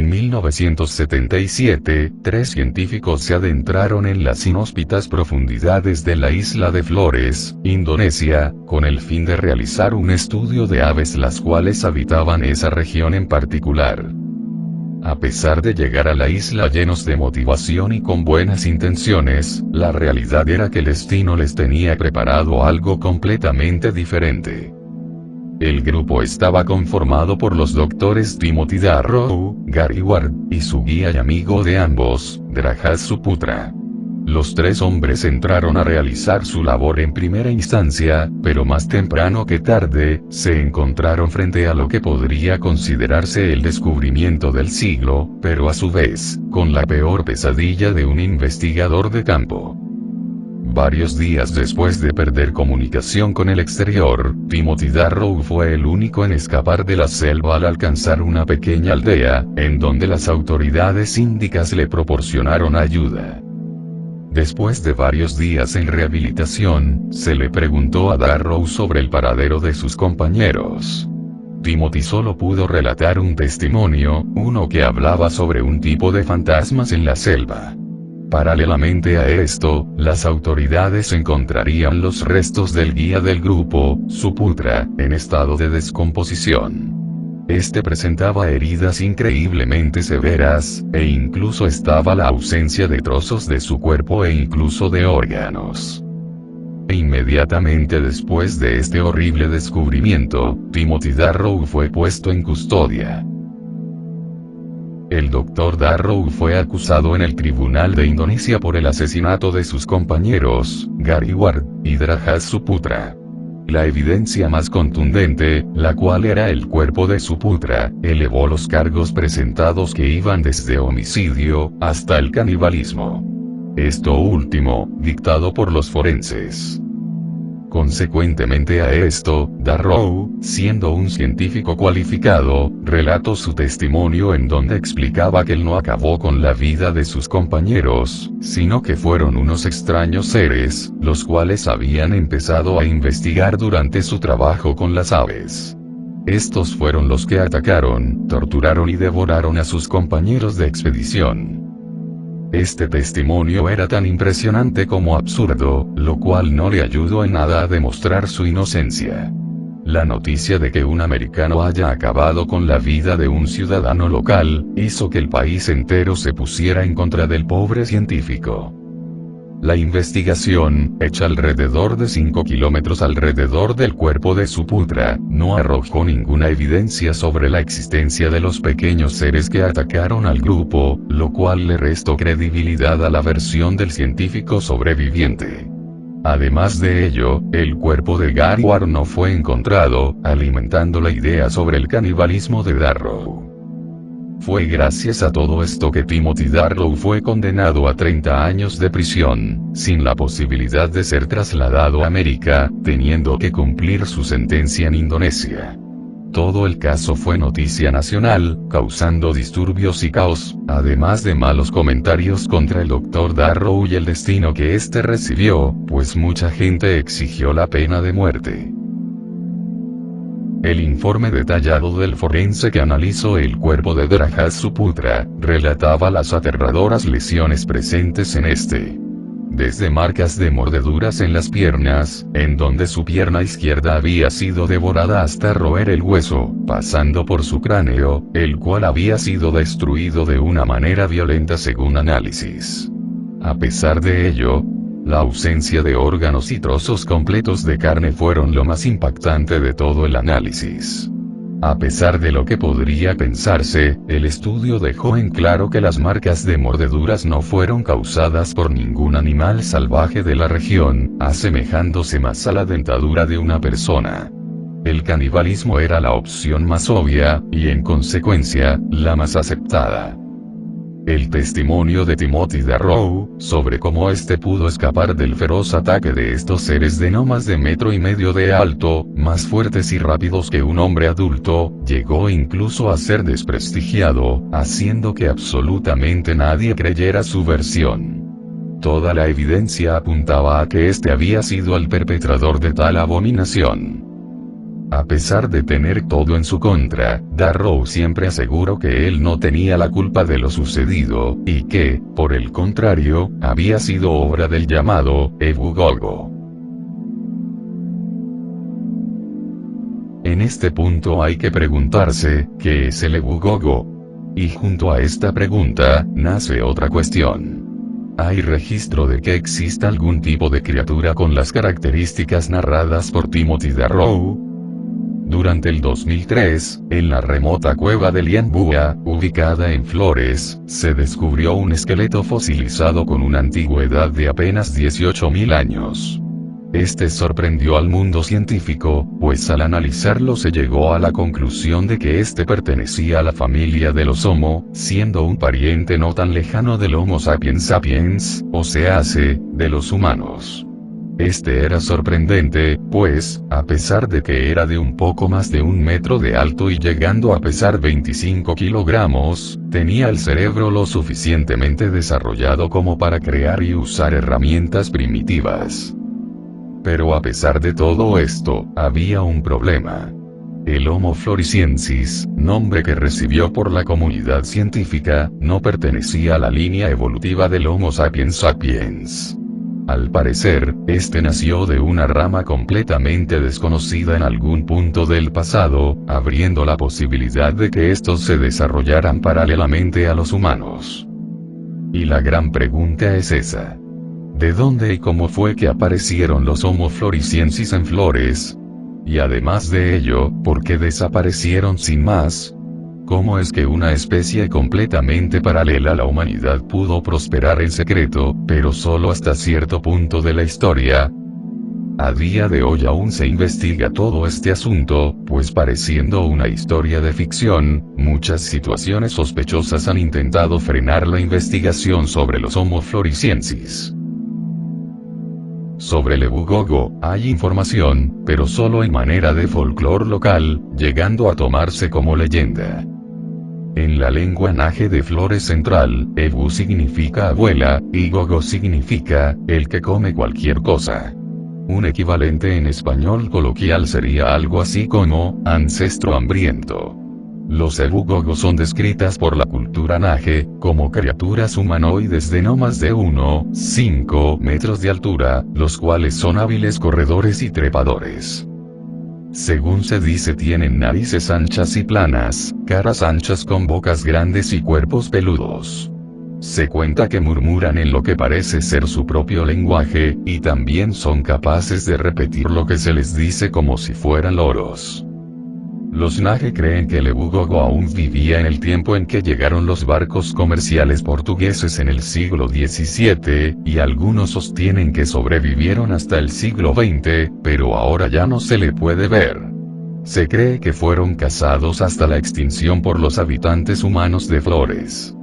En 1977, 3 científicos se adentraron en las inhóspitas profundidades de la isla de Flores, Indonesia, con el fin de realizar un estudio de aves las cuales habitaban esa región en particular. A pesar de llegar a la isla llenos de motivación y con buenas intenciones, la realidad era que el destino les tenía preparado algo completamente diferente. El grupo estaba conformado por los doctores Timothy Darrow, Gary Ward, y su guía y amigo de ambos, Drajat Suputra. Los 3 hombres entraron a realizar su labor en primera instancia, pero más temprano que tarde, se encontraron frente a lo que podría considerarse el descubrimiento del siglo, pero a su vez, con la peor pesadilla de un investigador de campo. Varios días después de perder comunicación con el exterior, Timothy Darrow fue el único en escapar de la selva al alcanzar una pequeña aldea, en donde las autoridades índicas le proporcionaron ayuda. Después de varios días en rehabilitación, se le preguntó a Darrow sobre el paradero de sus compañeros. Timothy solo pudo relatar un testimonio, uno que hablaba sobre un tipo de fantasmas en la selva. Paralelamente a esto, las autoridades encontrarían los restos del guía del grupo, Suputra, en estado de descomposición. Este presentaba heridas increíblemente severas, e incluso estaba la ausencia de trozos de su cuerpo e incluso de órganos. E inmediatamente después de este horrible descubrimiento, Timothy Darrow fue puesto en custodia. El Dr. Darrow fue acusado en el Tribunal de Indonesia por el asesinato de sus compañeros, Gary Ward y Drajat Suputra. La evidencia más contundente, la cual era el cuerpo de Suputra, elevó los cargos presentados que iban desde homicidio hasta el canibalismo. Esto último, dictado por los forenses. Consecuentemente a esto, Darrow, siendo un científico cualificado, relató su testimonio en donde explicaba que él no acabó con la vida de sus compañeros, sino que fueron unos extraños seres, los cuales habían empezado a investigar durante su trabajo con las aves. Estos fueron los que atacaron, torturaron y devoraron a sus compañeros de expedición. Este testimonio era tan impresionante como absurdo, lo cual no le ayudó en nada a demostrar su inocencia. La noticia de que un americano haya acabado con la vida de un ciudadano local, hizo que el país entero se pusiera en contra del pobre científico. La investigación, hecha alrededor de 5 kilómetros alrededor del cuerpo de Suputra, no arrojó ninguna evidencia sobre la existencia de los pequeños seres que atacaron al grupo, lo cual le restó credibilidad a la versión del científico sobreviviente. Además de ello, el cuerpo de Gary Ward no fue encontrado, alimentando la idea sobre el canibalismo de Darrow. Fue gracias a todo esto que Timothy Darrow fue condenado a 30 años de prisión, sin la posibilidad de ser trasladado a América, teniendo que cumplir su sentencia en Indonesia. Todo el caso fue noticia nacional, causando disturbios y caos, además de malos comentarios contra el Dr. Darrow y el destino que éste recibió, pues mucha gente exigió la pena de muerte. El informe detallado del forense que analizó el cuerpo de Drajat Suputra, relataba las aterradoras lesiones presentes en este. Desde marcas de mordeduras en las piernas, en donde su pierna izquierda había sido devorada hasta roer el hueso, pasando por su cráneo, el cual había sido destruido de una manera violenta según análisis. A pesar de ello, la ausencia de órganos y trozos completos de carne fueron lo más impactante de todo el análisis. A pesar de lo que podría pensarse, el estudio dejó en claro que las marcas de mordeduras no fueron causadas por ningún animal salvaje de la región, asemejándose más a la dentadura de una persona. El canibalismo era la opción más obvia, y en consecuencia, la más aceptada. El testimonio de Timothy Darrow, sobre cómo este pudo escapar del feroz ataque de estos seres de no más de 1,5 metros de alto, más fuertes y rápidos que un hombre adulto, llegó incluso a ser desprestigiado, haciendo que absolutamente nadie creyera su versión. Toda la evidencia apuntaba a que este había sido el perpetrador de tal abominación. A pesar de tener todo en su contra, Darrow siempre aseguró que él no tenía la culpa de lo sucedido, y que, por el contrario, había sido obra del llamado Ebu Gogo. En este punto hay que preguntarse, ¿qué es el Ebu Gogo? Y junto a esta pregunta, nace otra cuestión. ¿Hay registro de que exista algún tipo de criatura con las características narradas por Timothy Darrow? Durante el 2003, en la remota cueva de Lianbua, ubicada en Flores, se descubrió un esqueleto fosilizado con una antigüedad de apenas 18.000 años. Este sorprendió al mundo científico, pues al analizarlo se llegó a la conclusión de que este pertenecía a la familia de los Homo, siendo un pariente no tan lejano del Homo sapiens sapiens, o seace, de los humanos. Este era sorprendente, pues, a pesar de que era de un poco más de 1 metro de alto y llegando a pesar 25 kilogramos, tenía el cerebro lo suficientemente desarrollado como para crear y usar herramientas primitivas. Pero a pesar de todo esto, había un problema. El Homo floresiensis, nombre que recibió por la comunidad científica, no pertenecía a la línea evolutiva del Homo sapiens sapiens. Al parecer, este nació de una rama completamente desconocida en algún punto del pasado, abriendo la posibilidad de que estos se desarrollaran paralelamente a los humanos. Y la gran pregunta es esa. ¿De dónde y cómo fue que aparecieron los Homo floresiensis en Flores? Y además de ello, ¿por qué desaparecieron sin más? ¿Cómo es que una especie completamente paralela a la humanidad pudo prosperar en secreto, pero solo hasta cierto punto de la historia? A día de hoy aún se investiga todo este asunto, pues pareciendo una historia de ficción, muchas situaciones sospechosas han intentado frenar la investigación sobre los Homo floresiensis. Sobre el Ebu Gogo, hay información, pero solo en manera de folclore local, llegando a tomarse como leyenda. En la lengua naje de Flores Central, Ebu significa abuela, y Gogo significa, el que come cualquier cosa. Un equivalente en español coloquial sería algo así como, ancestro hambriento. Los Ebu Gogo son descritas por la cultura naje, como criaturas humanoides de no más de 1,5 metros de altura, los cuales son hábiles corredores y trepadores. Según se dice tienen narices anchas y planas, caras anchas con bocas grandes y cuerpos peludos. Se cuenta que murmuran en lo que parece ser su propio lenguaje, y también son capaces de repetir lo que se les dice como si fueran loros. Los Naje creen que el Ebu Gogo aún vivía en el tiempo en que llegaron los barcos comerciales portugueses en el siglo XVII, y algunos sostienen que sobrevivieron hasta el siglo XX, pero ahora ya no se le puede ver. Se cree que fueron cazados hasta la extinción por los habitantes humanos de Flores.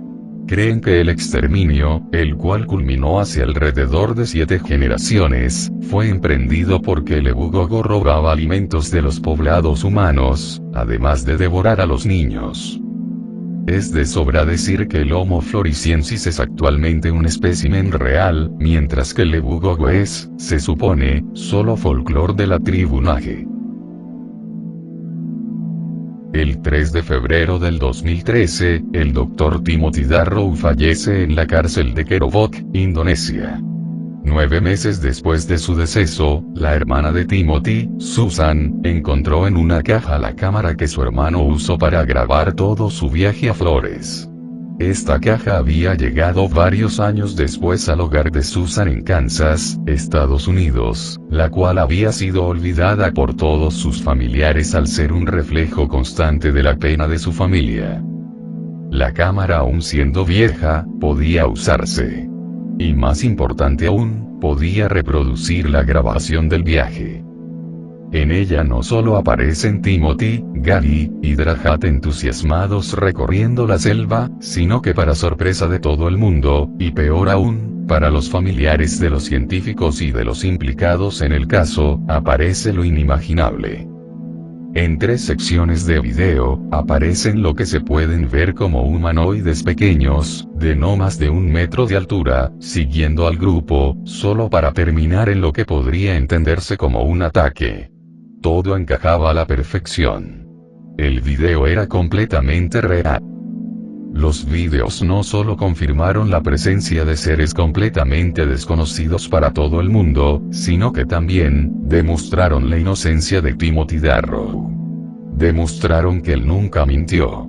Creen que el exterminio, el cual culminó hacia alrededor de 7 generaciones, fue emprendido porque el Ebu Gogo robaba alimentos de los poblados humanos, además de devorar a los niños. Es de sobra decir que el Homo floresiensis es actualmente un espécimen real, mientras que el Ebu Gogo es, se supone, solo folclore de la tribu Naje. El 3 de febrero del 2013, el Dr. Timothy Darrow fallece en la cárcel de Kerobok, Indonesia. 9 meses después de su deceso, la hermana de Timothy, Susan, encontró en una caja la cámara que su hermano usó para grabar todo su viaje a Flores. Esta caja había llegado varios años después al hogar de Susan en Kansas, Estados Unidos, la cual había sido olvidada por todos sus familiares al ser un reflejo constante de la pena de su familia. La cámara, aún siendo vieja, podía usarse. Y más importante aún, podía reproducir la grabación del viaje. En ella no solo aparecen Timothy, Gary y Drahat entusiasmados recorriendo la selva, sino que para sorpresa de todo el mundo, y peor aún, para los familiares de los científicos y de los implicados en el caso, aparece lo inimaginable. En 3 secciones de video, aparecen lo que se pueden ver como humanoides pequeños, de no más de 1 metro de altura, siguiendo al grupo, solo para terminar en lo que podría entenderse como un ataque. Todo encajaba a la perfección. El video era completamente real. Los vídeos no solo confirmaron la presencia de seres completamente desconocidos para todo el mundo, sino que también demostraron la inocencia de Timothy Darrow. Demostraron que él nunca mintió.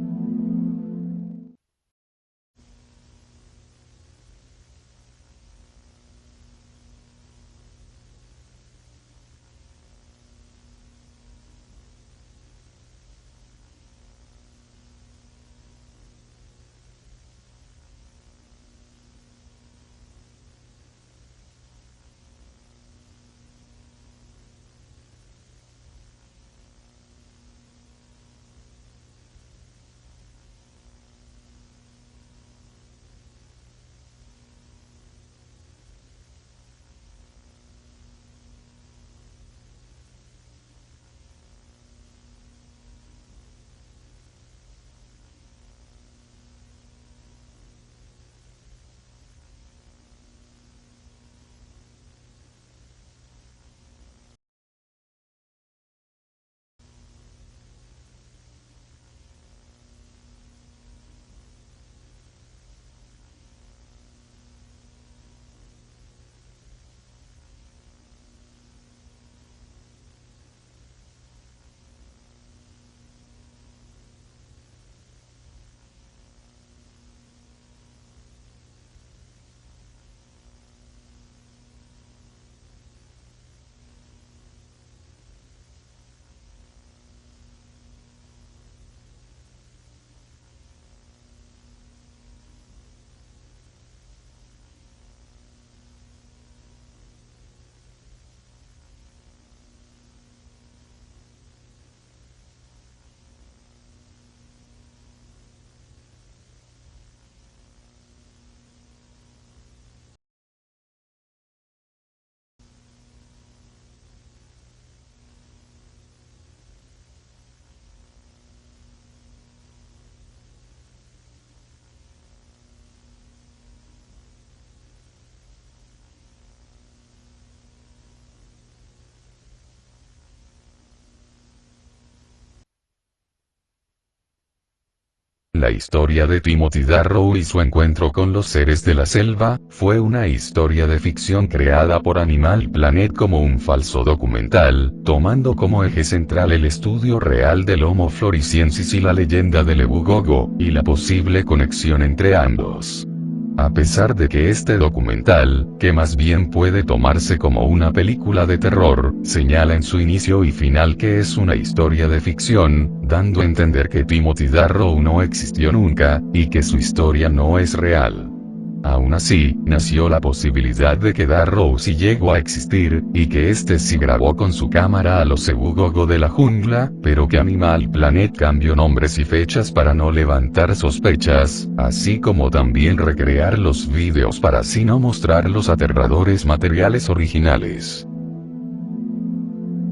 La historia de Timothy Darrow y su encuentro con los seres de la selva, fue una historia de ficción creada por Animal Planet como un falso documental, tomando como eje central el estudio real del Homo floresiensis y la leyenda del Ebu Gogo, y la posible conexión entre ambos. A pesar de que este documental, que más bien puede tomarse como una película de terror, señala en su inicio y final que es una historia de ficción, dando a entender que Timothy Darrow no existió nunca, y que su historia no es real. Aún así, nació la posibilidad de que Darrow sí llegó a existir, y que este sí grabó con su cámara a los Ebu Gogo de la jungla, pero que Animal Planet cambió nombres y fechas para no levantar sospechas, así como también recrear los vídeos para así no mostrar los aterradores materiales originales.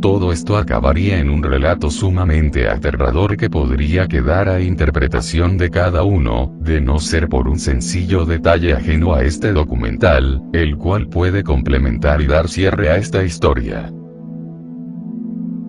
Todo esto acabaría en un relato sumamente aterrador que podría quedar a interpretación de cada uno, de no ser por un sencillo detalle ajeno a este documental, el cual puede complementar y dar cierre a esta historia.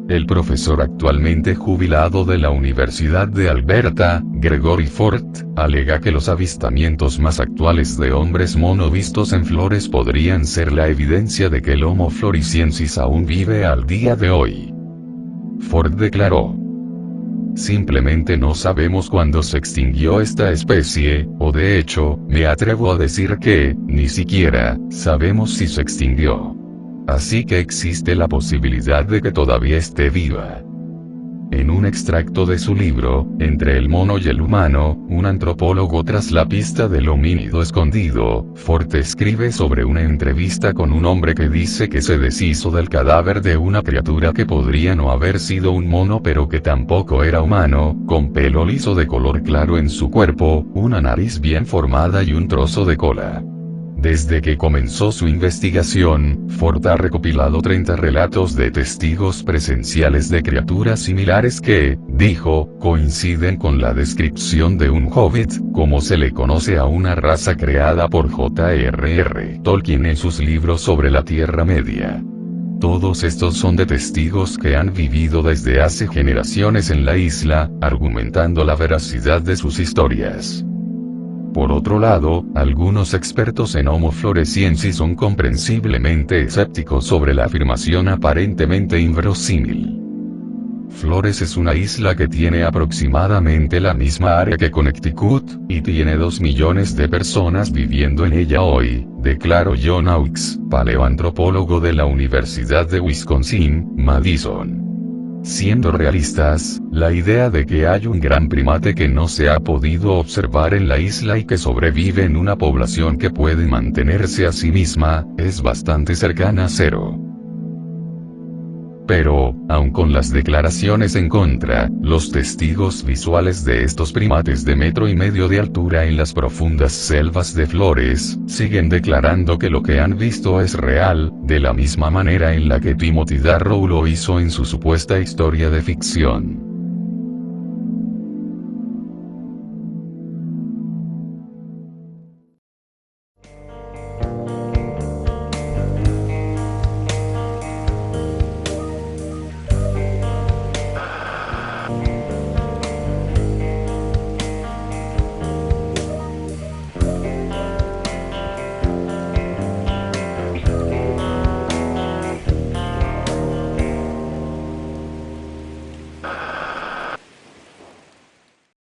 El profesor actualmente jubilado de la Universidad de Alberta, Gregory Ford, alega que los avistamientos más actuales de hombres mono vistos en flores podrían ser la evidencia de que el Homo floresiensis aún vive al día de hoy. Ford declaró: "Simplemente no sabemos cuándo se extinguió esta especie, o de hecho, me atrevo a decir que, ni siquiera, sabemos si se extinguió. Así que existe la posibilidad de que todavía esté viva". En un extracto de su libro, Entre el mono y el humano, un antropólogo tras la pista del homínido escondido, Ford escribe sobre una entrevista con un hombre que dice que se deshizo del cadáver de una criatura que podría no haber sido un mono pero que tampoco era humano, con pelo liso de color claro en su cuerpo, una nariz bien formada y un trozo de cola. Desde que comenzó su investigación, Ford ha recopilado 30 relatos de testigos presenciales de criaturas similares que, dijo, coinciden con la descripción de un hobbit, como se le conoce a una raza creada por J.R.R. Tolkien en sus libros sobre la Tierra Media. Todos estos son de testigos que han vivido desde hace generaciones en la isla, argumentando la veracidad de sus historias. Por otro lado, algunos expertos en Homo floresiensis son comprensiblemente escépticos sobre la afirmación aparentemente inverosímil. Flores es una isla que tiene aproximadamente la misma área que Connecticut, y tiene 2 millones de personas viviendo en ella hoy, declaró John Hawkes, paleoantropólogo de la Universidad de Wisconsin, Madison. Siendo realistas, la idea de que hay un gran primate que no se ha podido observar en la isla y que sobrevive en una población que puede mantenerse a sí misma, es bastante cercana a cero. Pero, aun con las declaraciones en contra, los testigos visuales de estos primates de 1,5 metros de altura en las profundas selvas de Flores, siguen declarando que lo que han visto es real, de la misma manera en la que Timothy Darrow lo hizo en su supuesta historia de ficción.